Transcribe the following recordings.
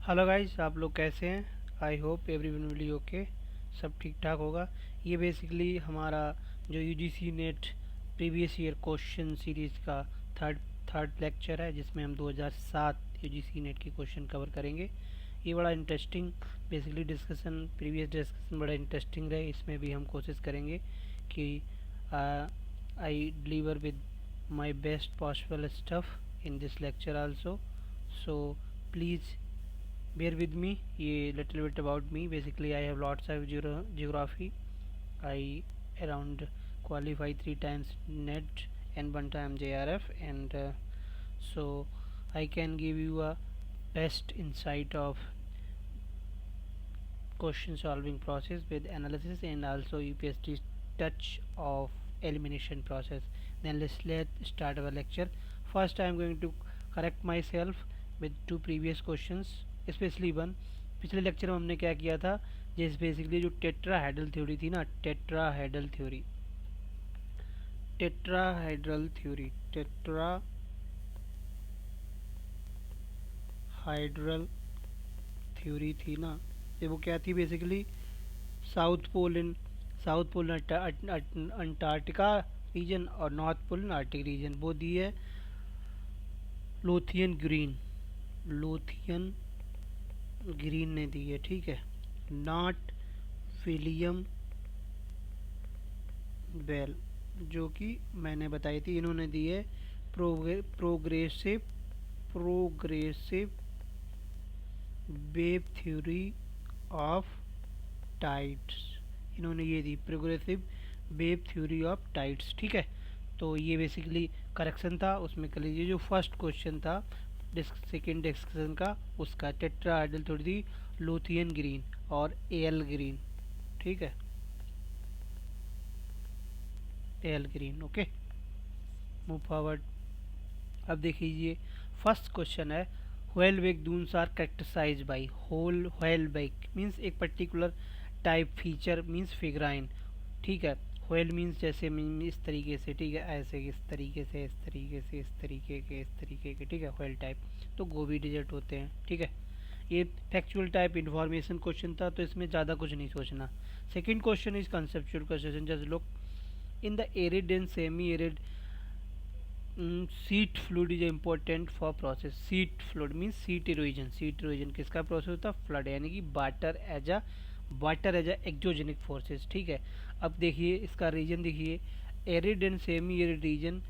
Hello guys, आप लोग कैसे हैं? I hope everyone will be okay. सब ठीक ठाक होगा। ये बेसिकली हमारा जो UGC NET previous year question series का थर्ड थर्ड लेक्चर है, जिसमें हम 2007 यूजीसी नेट की क्वेश्चन कवर करेंगे। ये बड़ा interesting basically discussion, previous discussion बड़ा इंटरेस्टिंग रहे। इसमें भी हम कोशिश करेंगे कि I deliver with my best possible stuff in this lecture also. So please bear with me. A little bit about me. Basically, I have lots of geography. I around qualify 3 times net and 1 time JRF, and so I can give you a best insight of question solving process with analysis and also UPSC touch of elimination process. Then let's start our lecture. First, I am going to correct myself with two previous questions, especially one. पिछले lecture में हमने क्या किया था, जैसे basically जो tetrahedral theory थी ना, tetrahedral theory tetrahedral theory tetrahedral theory थी ना, ये वो क्या थी basically? South pole in Antarctica region और north pole in Arctic region, वो दी है लोथियन ग्रीन ने दी है, ठीक है। नॉट विलियम बेल, जो कि मैंने बताई थी, इन्होंने दी है progressive wave theory of tides. इन्होंने ये दी progressive wave theory of tides, ठीक है। तो ये बेसिकली करेक्शन था। उसमें कर लीजिए जो फर्स्ट क्वेश्चन था सेकेंड डिस्कशन का, उसका टेट्राहेड्रल थ्योरी थी लोथियन ग्रीन और एल ग्रीन, ठीक है, L Green. Okay, move forward. अब देखिए फर्स्ट क्वेश्चन है, whaleback dunes are characterised by whole whaleback means एक particular type feature means figurine, ठीक है। व्हेल मीन्स जैसे इस तरीके से, ठीक है, ऐसे इस तरीके से, इस तरीके से, इस तरीके के, इस तरीके के, ठीक है, व्हेल टाइप। तो गोभी डिजर्ट होते हैं, ठीक है। ये फैक्चुअल टाइप इन्फॉर्मेशन क्वेश्चन था, तो इसमें ज़्यादा कुछ नहीं सोचना। Second question is conceptual question, just look in the arid and semi arid seat fluid is important for process. Seat fluid means seat erosion किसका प्रोसेस होता है? फ्लड, यानी कि वाटर एज अ एक्जोजेनिक फोर्सेस, ठीक है। अब देखिए इसका रीजन, देखिए arid and semi arid region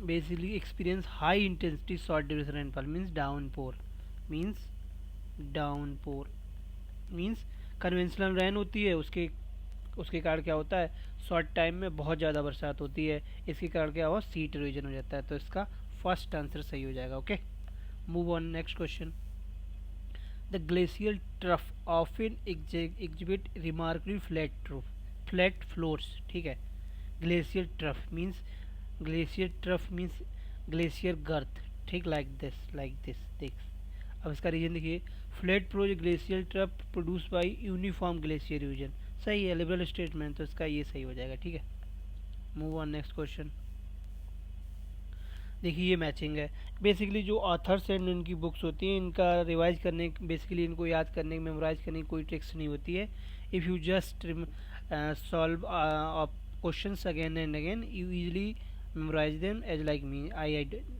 basically experience high intensity short duration rainfall means conventional rain होती है, उसके कारण क्या होता है, शॉर्ट टाइम में बहुत ज़्यादा बरसात होती है, इसके कारण क्या हुआ, सीट इरोजन हो जाता है। तो इसका फर्स्ट आंसर सही हो जाएगा। Okay, move on next question. The glacial trough often exhibit remarkably flat floors, ठीक है। Glacier trough means glacier girth, ठीक, लाइक दिस देख। अब इसका रीजन देखिए, flat prose glacial trough produce by uniform glacier reason, सही है, लिबरल स्टेटमेंट, तो इसका ये सही हो जाएगा, ठीक है। Move on next question. देखिए ये मैचिंग है। बेसिकली जो ऑथर्स एंड इनकी बुक्स होती हैं, इनका रिवाइज करने, बेसिकली इनको याद करने, मेमोराइज करने की कोई ट्रिक्स नहीं होती है। If you just solve questions again and again, you easily memorise them as like me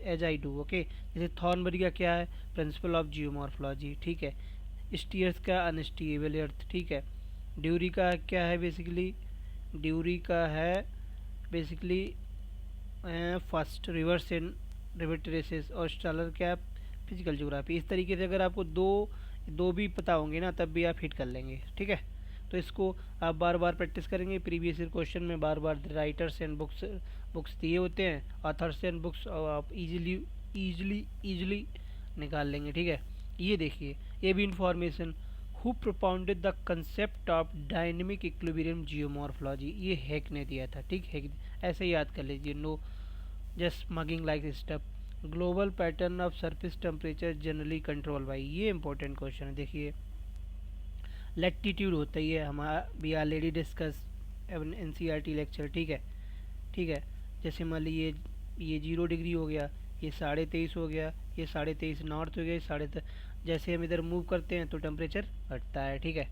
as I do. Okay, जैसे थॉर्नबरी का क्या है, प्रिंसिपल ऑफ जियोमॉर्फोलॉजी, ठीक है। स्टीयर्स का अनस्टेबल अर्थ, ठीक है। ड्यूरी का क्या है, ड्यूरी का है basically first reverse and revert races, और स्टालर क्या, फिजिकल ज्योग्राफी। इस तरीके से अगर आपको दो भी पता होंगे ना, तब भी आप हिट कर लेंगे, ठीक है। तो इसको आप बार बार प्रैक्टिस करेंगे। प्रीवियस ईयर क्वेश्चन में बार बार राइटर्स एंड बुक्स दिए होते हैं, ऑथर्स एंड बुक्स, और आप इजीली निकाल लेंगे, ठीक है। ये देखिए, ये भी information, who propounded the concept of dynamic equilibrium geomorphology, ये हैक ने दिया था, ठीक है। ऐसे याद कर लीजिए, no just mugging like step. Global pattern of surface temperature generally control by, ये इंपॉर्टेंट क्वेश्चन है। देखिए लैटिट्यूड होता ही है हमारा, we already discuss NCERT lecture, ठीक है। जैसे मान लीजिए ये 0 डिग्री हो गया, ये 23.5 हो गया, ये 23.5 नॉर्थ हो गया, जैसे हम इधर मूव करते हैं तो टेम्परेचर घटता है, ठीक है।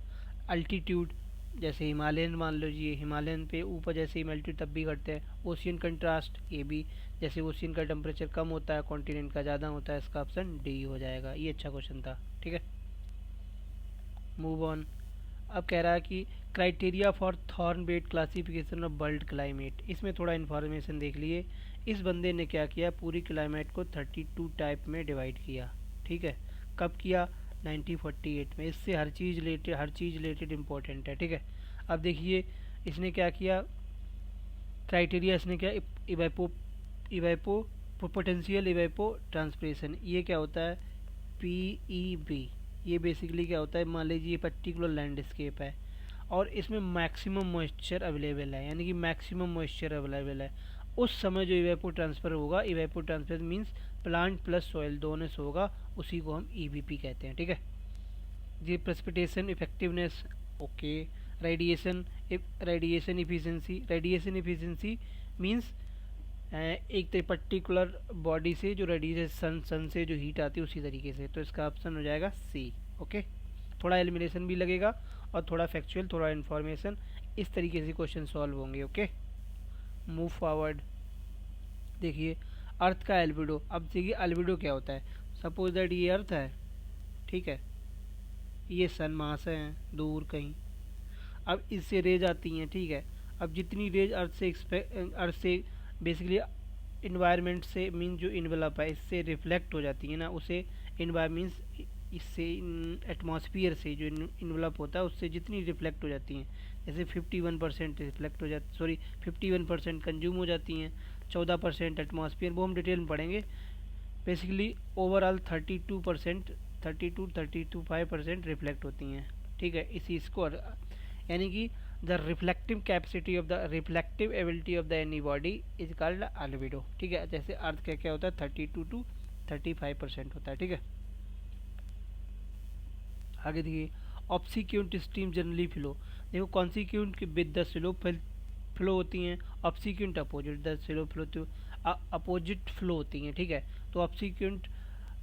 अल्टीट्यूड, जैसे हिमालयन मान लो जी, हिमालयन पे ऊपर जैसे ही अल्टीट्यूड तब भी घटते हैं। ओशियन कंट्रास्ट, ये भी जैसे ओशियन का टेम्परेचर कम होता है कॉन्टिनेंट का ज़्यादा होता है, इसका ऑप्शन डी हो जाएगा। ये अच्छा क्वेश्चन था, ठीक है। Move on. अब कह रहा है कि criteria for Thornthwaite classification of world climate, इसमें थोड़ा इन्फॉर्मेशन देख लिए। इस बंदे ने क्या किया, पूरी क्लाइमेट को 32 टाइप में डिवाइड किया, ठीक है। कब किया, 1948 में। इससे हर चीज़ रिलेटेड इम्पोर्टेंट है, ठीक है। अब देखिए इसने क्या किया, क्राइटेरिया इसने क्या, इवेपो पोटेंशियल इवेपो ट्रांसपिरेशन, ये क्या होता है, PEB। ये बेसिकली क्या होता है, मान लीजिए पर्टिकुलर लैंडस्केप है और इसमें मैक्सिमम मॉइस्चर अवेलेबल है, यानी कि मैक्सिमम मॉइस्चर अवेलेबल है उस समय जो इवेपो ट्रांसफ़र होगा। Evapotranspiration means plant plus soil दोनों से होगा, उसी को हम EBP कहते हैं, ठीक है। ये precipitation effectiveness, okay. Radiation efficiency means एक पर्टिकुलर बॉडी से जो रेडिएशन सन से जो हीट आती है उसी तरीके से, तो इसका ऑप्शन हो जाएगा सी, ओके। थोड़ा एलिमिनेशन भी लगेगा और थोड़ा फैक्चुअल, थोड़ा इन्फॉर्मेशन, इस तरीके से क्वेश्चन सॉल्व होंगे, ओके। Move forward. देखिए अर्थ का एल्बिडो। अब देखिए एल्बिडो क्या होता है, सपोज दैट ये अर्थ है, ठीक है, ये सन वहाँ से है दूर कहीं। अब इससे रेज आती हैं, ठीक है। अब जितनी रेज अर्थ से बेसिकली इन्वायरमेंट से मीन जो इन्वेलप है इससे रिफ्लेक्ट हो जाती है ना, उसे मीन्स इससे एटमॉस्फियर से जो इन्वेलप होता है उससे जितनी रिफ्लेक्ट हो जाती हैं, जैसे 51% रिफ्लेक्ट हो जाती, 51% कंज्यूम हो जाती हैं, 14% एटमॉस्फियर, वो हम डिटेल में पढ़ेंगे। बेसिकली ओवरऑल 32% रिफ्लेक्ट होती हैं, ठीक है। इसी स्कोर यानी कि the reflective capacity of the reflective ability of the any body is called albedo, ठीक है। जैसे अर्थ का क्या होता है 32 to 35% होता है, ठीक है। आगे देखिए ऑब्सिक्यूंट स्ट्रीम जनरली फ्लो। देखो कॉन्सिक्यूंट की विद द स्लो फ्लो होती हैं, ऑब्सिक्यूंट अपोजिट द स्लो फ्लो तो अपोजिट फ्लो होती हैं, ठीक है। तो ऑब्सिक्यूंट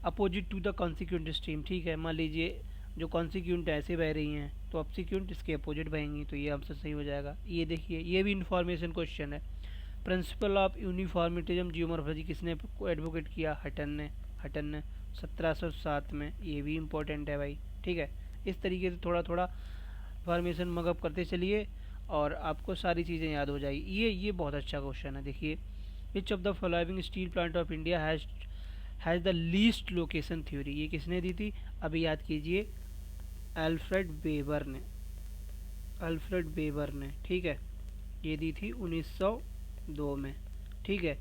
अपोजिट टू द कॉन्सिक्यूंट स्ट्रीम, ठीक है। मान लीजिए जो कॉन्सिक्यूंट ऐसे बह रही हैं तो ऑब्सिक्यूंट इसके अपोजिट बहेंगी, तो ये आंसर सही हो जाएगा। ये देखिए ये भी इन्फॉर्मेशन क्वेश्चन है। प्रिंसिपल ऑफ यूनिफॉर्मिटिज्म जियोमॉर्फोलॉजी किसने एडवोकेट किया, हटन ने 1707 में। ये भी इम्पोर्टेंट है भाई, ठीक है। इस तरीके से थोड़ा थोड़ा इन्फॉर्मेशन मगअप करते चलिए और आपको सारी चीज़ें याद हो जाएगी। ये बहुत अच्छा क्वेश्चन है। देखिए which of the following steel plant of India has the least location theory, ये किसने दी थी, अभी याद कीजिए, अल्फ्रेड वेबर ने, ठीक है। ये दी थी 1902 में, ठीक है।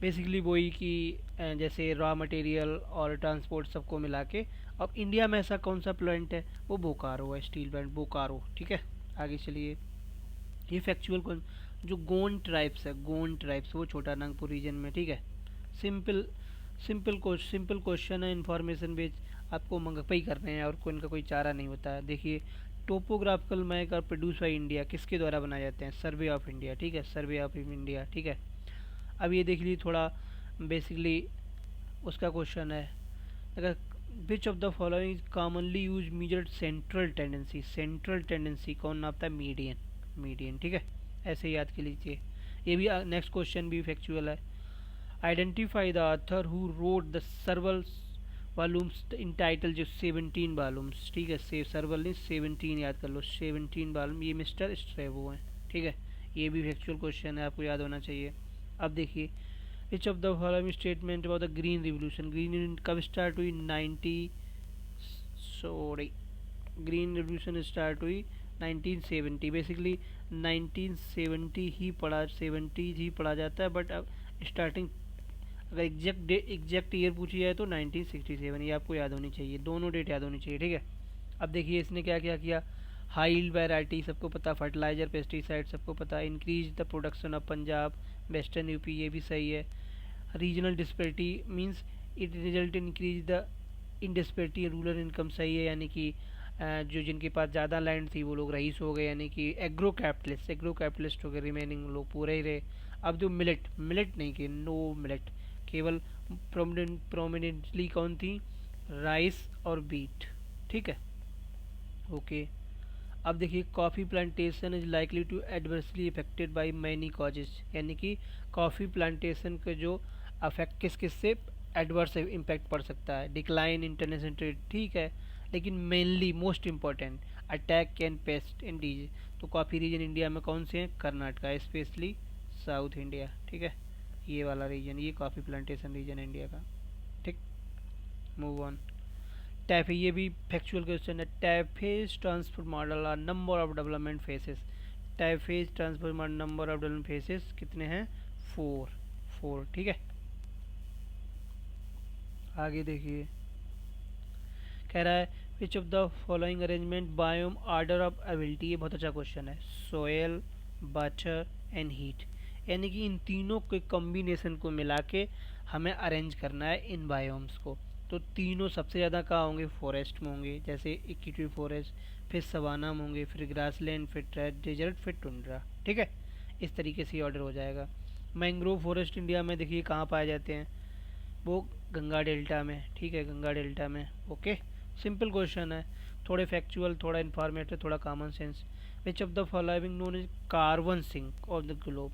बेसिकली वही कि जैसे रॉ मटेरियल और ट्रांसपोर्ट सबको मिला के। अब इंडिया में ऐसा कौन सा प्लांट है, वो बोकारो है, स्टील प्लांट बोकारो, ठीक है। आगे चलिए ये फैक्चुअल कौन, जो गोंड ट्राइब्स है, गोंड ट्राइब्स वो छोटा नागपुर रीजन में, ठीक है। सिंपल क्वेश्चन है, इन्फॉर्मेशन बेस्ड, आपको मंगपई कर रहे हैं और कोई इनका कोई चारा नहीं होता है। देखिए टोपोग्राफिकल मैप और प्रोड्यूस बाई इंडिया किसके द्वारा बनाए जाते हैं, सर्वे ऑफ इंडिया, ठीक है, सर्वे ऑफ इंडिया, ठीक है। अब ये देख लीजिए थोड़ा बेसिकली उसका क्वेश्चन है, अगर विच of the following commonly use measured central tendency कौन नापता है, मीडियन, ठीक है। ऐसे याद कर लीजिए। ये भी नेक्स्ट क्वेश्चन भी फैक्चुअल है। Identify the author who wrote the सर्वल volumes in title, जो 17 वॉल्यूम्स, ठीक है। सर्वल नहीं 17 याद कर लो, 17 वॉल्यूम, ये मिस्टर स्ट्रेवो हैं, ठीक है। ये भी फैक्चुअल क्वेश्चन है, आपको याद होना चाहिए। अब देखिए which of the following statement about the green revolution कब स्टार्ट हुई, ग्रीन रिवोल्यूशन स्टार्ट हुई 1970। बेसिकली 1970 ही पढ़ा, 70 ही पढ़ा जाता है, बट अब स्टार्टिंग अगर एग्जैक्ट ईयर पूछी जाए तो 1967, ये आपको याद होनी चाहिए, दोनों डेट याद होनी चाहिए, ठीक है। अब देखिए इसने क्या क्या किया, हाई वैरायटी सबको पता, फर्टिलाइजर पेस्टिसाइड सबको पता, increase the production of Punjab western UP, ये भी सही है। Regional disparity means it result increase the in disparity rural income, सही है, यानी कि जो जिनके पास ज़्यादा लैंड थी वो लोग रईस हो गए, यानी कि एग्रो कैपिटलिस्ट हो गए, रिमेनिंग लोग पूरे ही रहे। अब जो मिलेट नहीं कि नो मिलेट, केवल प्रोमिनेंटली कौन थी, राइस और बीट, ठीक है। ओके, अब देखिए coffee plantation is likely to adversely affected by many causes, यानी कि कॉफ़ी प्लांटेशन के जो अफेक्ट किस किस से एडवर्स इम्पैक्ट पड़ सकता है, डिक्लाइन इंटरनेशनल ट्रेड, ठीक है, लेकिन mainly most important attack and pest in these. तो कॉफ़ी रीजन इंडिया में कौन से हैं, कर्नाटका, स्पेशली साउथ इंडिया, ठीक है, ये वाला रीजन, ये कॉफ़ी प्लांटेशन रीजन इंडिया का, ठीक। Move on. टैफे, ये भी फैक्चुअल क्वेश्चन है। Taaffe's transfer model are number of development phases, Taaffe's transfer model number of development phases कितने हैं, 4, ठीक है। आगे देखिए, कह रहा है विच of the following arrangement biome order of ability, ये बहुत अच्छा क्वेश्चन है। सोयल, वाटर एंड हीट, यानी कि इन तीनों के कॉम्बिनेशन को मिला के हमें अरेंज करना है इन बायोम्स को। तो तीनों सबसे ज़्यादा कहाँ होंगे, फॉरेस्ट में होंगे, जैसे इक्वेटोरियल फॉरेस्ट, फिर सवाना में होंगे, फिर ग्रासलैंड, फिर डेजर्ट, फिर टुंड्रा, ठीक है। इस तरीके से ऑर्डर हो जाएगा। मैंग्रोव फॉरेस्ट इंडिया में देखिए कहाँ पाए जाते हैं, वो गंगा डेल्टा में, ठीक है, गंगा डेल्टा में। ओके, सिंपल क्वेश्चन है, थोड़े फैक्चुअल, थोड़ा इन्फॉर्मेटिव, थोड़ा common sense. Which of the following known is carbon sink of the globe,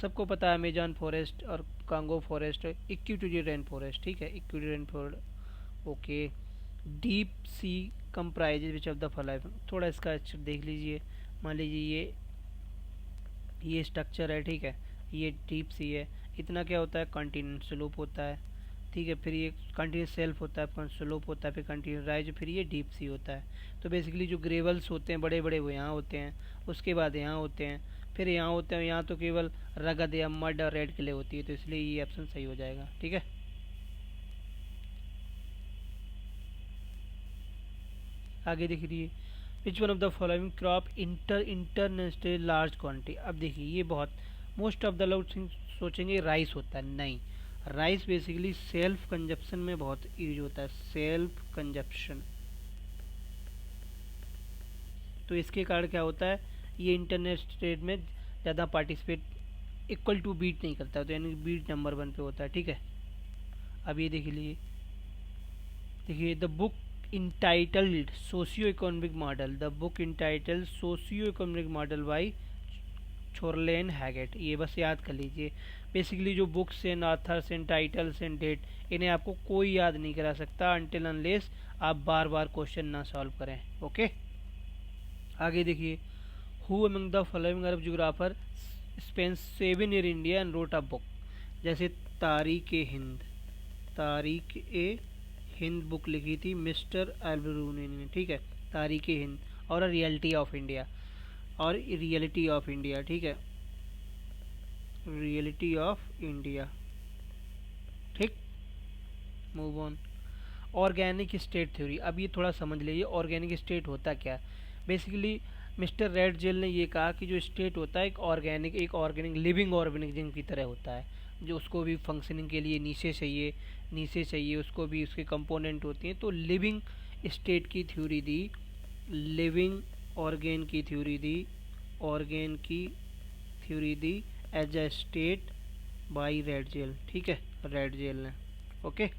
सबको पता है अमेजॉन फॉरेस्ट और Congo forest, equatorial rain forest, ठीक है, equatorial rain forest. Okay, deep sea comprises which of the following, थोड़ा इसका अच्छा देख लीजिए। मान लीजिए ये स्ट्रक्चर है, ठीक है, ये डीप सी है, इतना क्या होता है, कॉन्टिनेंट स्लोप होता है, ठीक है, फिर ये कंटिन्यूस सेल्फ होता है, स्लोप होता है, फिर कंटिन्यूस राइज, फिर ये डीप सी होता है। तो बेसिकली जो ग्रेवल्स होते हैं बड़े बड़े वो यहाँ होते हैं, उसके बाद यहाँ होते हैं, फिर यहाँ होते हैं, यहाँ तो केवल रगद या मड और रेड क्ले होती है, तो इसलिए ये ऑप्शन सही हो जाएगा, ठीक है। आगे देख लीजिए, विच one of the following crop international large quantity, अब देखिए ये बहुत मोस्ट ऑफ द लोग सोचेंगे राइस होता है, नहीं, राइस बेसिकली सेल्फ कंजप्शन में बहुत यूज होता है, सेल्फ कंजप्शन। तो इसके कारण क्या होता है, ये इंटरनेशनल ट्रेड में ज़्यादा पार्टिसिपेट इक्वल टू बीट नहीं करता, तो यानी बीट नंबर 1 पे होता है, ठीक है। अब ये देख लीजिए, देखिए the book entitled socio economic model, the book entitled socio economic model by Chorley Haggett, ये बस याद कर लीजिए। बेसिकली जो books and authors and titles and date, इन्हें आपको कोई याद नहीं करा सकता अनटिल अनलेस आप बार बार क्वेश्चन ना सॉल्व करें। ओके, आगे देखिए, who among the following Arab geographer spend 7 year India and wrote a book, जैसे तारीख ए हिंद, तारीख ए हिंद बुक लिखी थी मिस्टर अल्बरूनी ने, ठीक है, तारीख ए हिंद और रियलिटी ऑफ इंडिया, और रियलिटी ऑफ इंडिया, ठीक है, रियलिटी ऑफ इंडिया, ठीक। Move on. Organic state theory, अब ये थोड़ा समझ लीजिए ऑर्गेनिक स्टेट होता क्या। बेसिकली मिस्टर रेड जेल ने ये कहा कि जो स्टेट होता है एक ऑर्गेनिक लिविंग ऑर्गेनिज्म की तरह होता है, जो उसको भी फंक्शनिंग के लिए नीचे चाहिए, उसको भी उसके कंपोनेंट होती हैं। तो लिविंग स्टेट की थ्योरी दी, लिविंग ऑर्गेन की थ्योरी दी, ऑर्गेन की थ्योरी दी as a state by Ratzel, ठीक है, रेड जेल ने। ओके,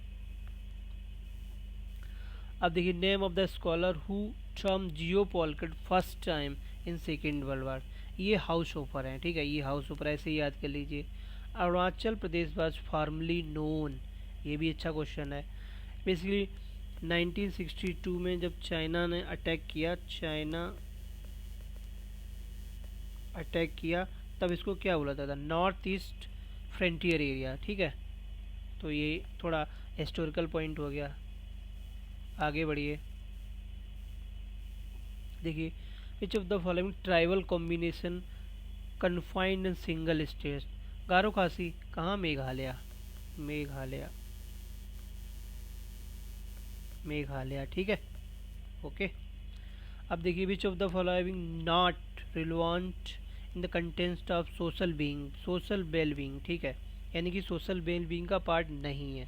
अब देखिए, name of the scholar who term geopolitics first time in second world war, ये हाउस होपर हैं, ठीक है, ये हाउस होपर ऐसे ही याद कर लीजिए। Arunachal Pradesh was formally known, ये भी अच्छा क्वेश्चन है। बेसिकली 1962 में जब चाइना ने अटैक किया तब इसको क्या बोला था, नॉर्थ ईस्ट फ्रंटियर एरिया, ठीक है। तो ये थोड़ा हिस्टोरिकल पॉइंट हो गया। आगे बढ़िए, देखिए, which of the following tribal combination confined in single state, Garo Khasi कहाँ, मेघालय, ठीक है। ओके, अब देखिए, which of the following not relevant in the context of social wellbeing, ठीक है, यानी कि सोशल वेलबींग का पार्ट नहीं है।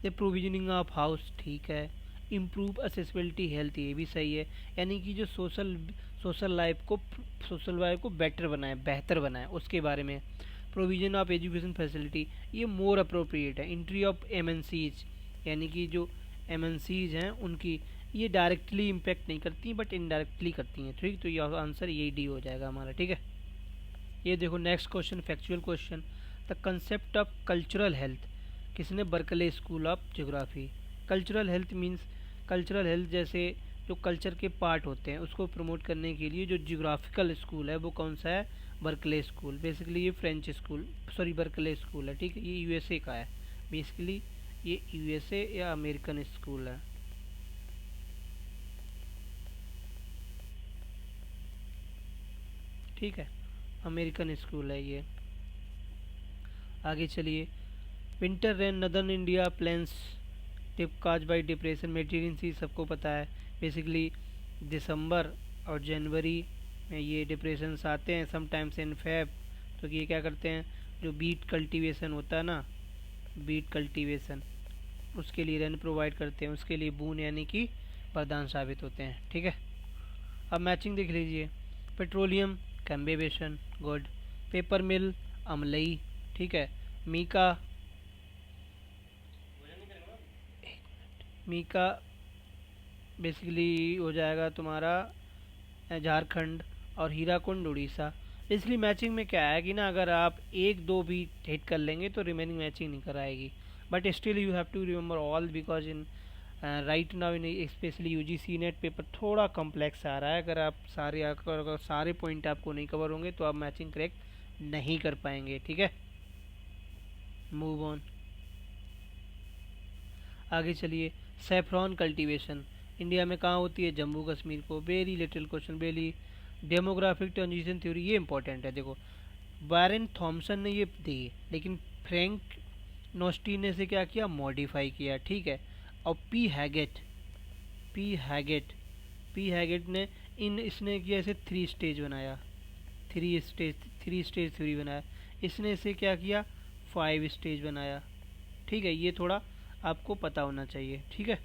द प्रोविजनिंग ऑफ हाउस, ठीक है, इम्प्रूव असेसिबिलिटी हेल्थ, ये भी सही है, यानी कि जो सोशल लाइफ को बेहतर बनाए, उसके बारे में। प्रोविजन ऑफ एजुकेशन फैसिलिटी, ये मोर अप्रोप्रिएट है। एंट्री ऑफ एमएनसीज, यानी कि जो एमएनसीज हैं उनकी ये डायरेक्टली इम्पेक्ट नहीं करती बट इनडायरेक्टली करती हैं, ठीक। तो ये आंसर यही डी हो जाएगा हमारा, ठीक है। ये देखो next question, factual question. The concept of cultural health, किसने? Berkeley school of geography. Cultural health means, cultural health जैसे जो कल्चर के पार्ट होते हैं उसको प्रमोट करने के लिए जो जियोग्राफिकल स्कूल है वो कौन सा है? Berkeley school. बेसिकली ये French school, sorry Berkeley school है, ठीक है। ये यूएसए का है, बेसिकली ये यूएसए या अमेरिकन स्कूल है। ठीक है, अमेरिकन स्कूल है ये। आगे चलिए। Winter rain northern India plains tip cause by depression Mediterranean sea, सबको पता है। बेसिकली दिसंबर और जनवरी में ये डिप्रेशंस आते हैं, समटाइम्स इन फेब। तो ये क्या करते हैं, जो बीट कल्टीवेशन होता है ना, बीट कल्टीवेशन, उसके लिए रेन प्रोवाइड करते हैं, उसके लिए बून यानी कि वरदान साबित होते हैं, ठीक है। अब मैचिंग देख लीजिए। पेट्रोलियम कैम्बे बेसन, गुड। पेपर मिल अमलई, ठीक है। मीका, मीका बेसिकली हो जाएगा तुम्हारा झारखंड, और हीराकुंड उड़ीसा। बेसिकली मैचिंग में क्या है कि ना, अगर आप एक दो भी हिट कर लेंगे तो रिमेनिंग मैचिंग नहीं कराएगी, but still you have to remember all, because in right now in specially UGC NET paper थोड़ा कॉम्प्लेक्स आ रहा है। अगर सारे पॉइंट आपको नहीं कवर होंगे तो आप मैचिंग करेक्ट नहीं कर पाएंगे, ठीक है। मूव ऑन, आगे चलिए। सेफ्रॉन कल्टीवेशन इंडिया में कहाँ होती है? जम्मू कश्मीर को। Very little question, very. Demographic transition theory, ये इंपॉर्टेंट है। देखो बैरन थॉमसन ने ये दी, लेकिन फ्रैंक नोस्टी ने से क्या किया? मॉडिफाई किया, ठीक है। और पी हैगेट ने इसने किया, इसे थ्री स्टेज बनाया, थ्री स्टेज थ्योरी बनाया। इसने इसे क्या किया? 5 स्टेज बनाया, ठीक है। ये थोड़ा आपको पता होना चाहिए, ठीक है।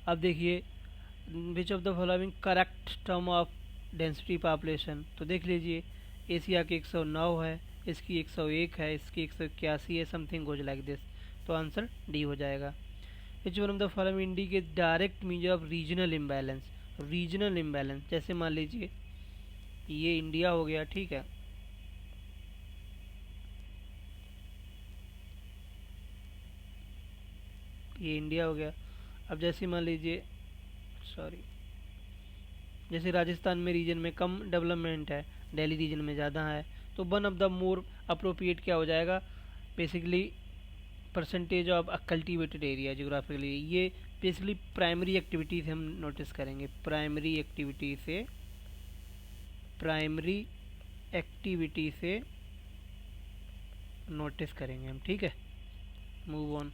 अब देखिए, which of the following correct term of density population, तो देख लीजिए। एशिया की 109 है, इसकी 101 है, इसकी 181 है, समथिंग गोज लाइक दिस। तो आंसर डी हो जाएगा। Which one of the following indicate direct measure of regional imbalance, regional imbalance जैसे मान लीजिए ये इंडिया हो गया, ठीक है। ये इंडिया हो गया। अब जैसे मान लीजिए, सॉरी, जैसे राजस्थान में रीजन में कम डेवलपमेंट है, दिल्ली रीजन में ज़्यादा है, तो one of the more appropriate क्या हो जाएगा? Basically percentage of cultivated area geographically. ये बेसिकली प्राइमरी एक्टिविटी से हम नोटिस करेंगे, प्राइमरी एक्टिविटी से नोटिस करेंगे हम, ठीक है। Move on.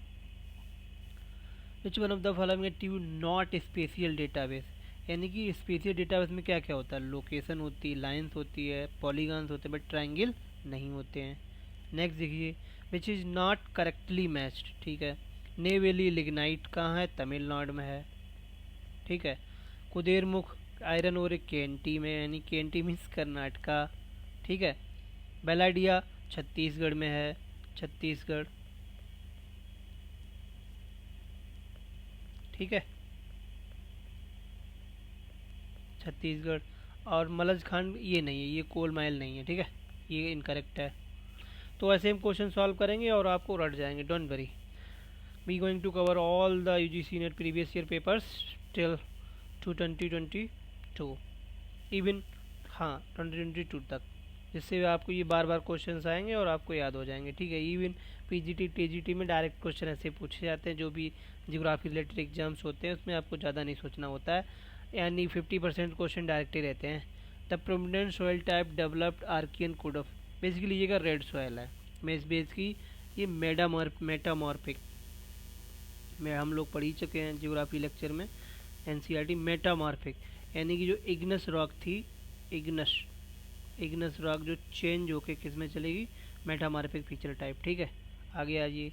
Which one of the following activity not spatial database, यानी कि स्पेशियल डेटाबेस में क्या क्या होता है? लोकेशन होती है, लाइन्स होती है, पॉलीगॉन्स होते हैं, बट ट्रायंगल नहीं होते हैं। नेक्स्ट देखिए, which is not correctly matched, ठीक है। नेवेली लिग्नाइट कहाँ है? तमिलनाडु में है, ठीक है। कुदेरमुख आयरन और केंटी में, यानी केंटी मीन्स कर्नाटका, ठीक है। बेलाडिया छत्तीसगढ़ में है, छत्तीसगढ़, ठीक है, छत्तीसगढ़। और मलज खान ये नहीं है, ये कोल माइल नहीं है, ठीक है, ये इनकरेक्ट है। तो ऐसे हम क्वेश्चन सॉल्व करेंगे और आपको रट जाएंगे, don't worry. We going to cover all the UGC NET previous year papers till 2022, even हाँ 2022 तक, जिससे आपको ये बार बार क्वेश्चंस आएंगे और आपको याद हो जाएंगे, ठीक है। इवन पीजीटी टीजीटी में डायरेक्ट क्वेश्चन ऐसे पूछे जाते हैं, जो भी जियोग्राफी रिलेटेड एग्जाम्स होते हैं उसमें आपको ज़्यादा नहीं सोचना होता है, यानी 50% क्वेश्चन डायरेक्ट ही रहते हैं। The prominent soil type developed Archaean code of, basically ये का रेड सॉइल है, मेज बेस की ये मेटामॉर्फिक में हम लोग पढ़ ही चुके हैं जियोग्राफी लेक्चर में, एनसीईआरटी। मेटामॉर्फिक यानी कि जो इग्नस रॉक थी, इग्नस रॉक जो चेंज होके किस में चलेगी? मेटामॉर्फिक फीचर टाइप, ठीक है। आगे आ जाइए।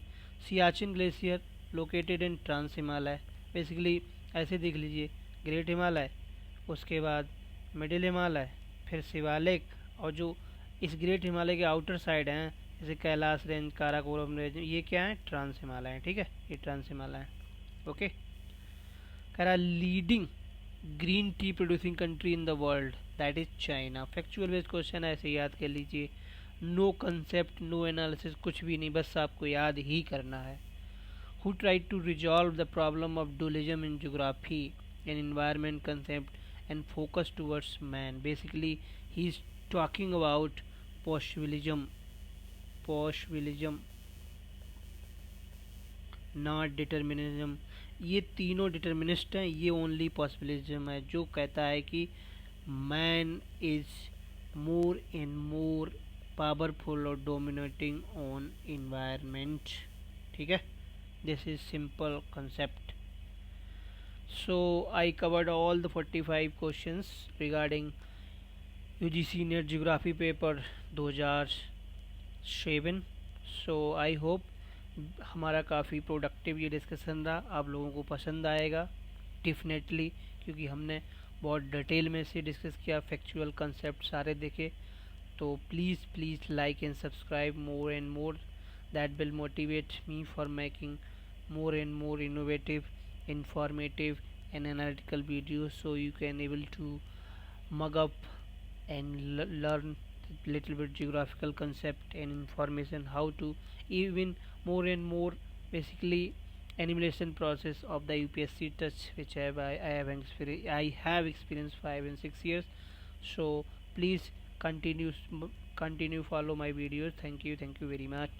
Siachen glacier located in trans Himalaya, basically ऐसे देख लीजिए, ग्रेट हिमालय, उसके बाद मिडिल हिमालय, फिर शिवालिक और जो इस ग्रेट हिमालय के आउटर साइड हैं जैसे कैलाश रेंज, काराकोरम रेंज, ये क्या है, ट्रांस हिमालय है। ठीक है, ये ट्रांस हिमालय है। ओके, कह रहा leading green tea producing country in the world, that is China. Factual based question है, ऐसे याद कर लीजिए। नो कंसेप्ट, नो एनालिसिस, कुछ भी नहीं, बस आपको याद ही करना है। Who tried to resolve the problem of dualism in geography and environment concept and focus towards man. Basically, he is talking about possibilism, possibilism, not determinism. ये तीनों डिटर्मिनिस्ट हैं, ये ओनली पॉसिबिलिज्म है जो कहता है कि man is more and more powerful और डोमिनेटिंग ऑन इन्वायरमेंट। ठीक है, this is simple concept. So I covered all the 45 questions regarding UGC NET geography paper 2007. So I hope हमारा काफ़ी प्रोडक्टिव ये डिस्कशन रहा, आप लोगों को पसंद आएगा डेफिनेटली, क्योंकि हमने बहुत डिटेल में से डिस्कस किया, फैक्चुअल कंसेप्ट सारे देखे। तो please like and subscribe more and more, that will motivate me for making more and more innovative, informative and analytical videos, so you can able to mug up and learn little bit geographical concept and information, how to even more and more basically animation process of the UPSC touch, which I have experienced 5 and 6 years. So please continue follow my videos. Thank you very much.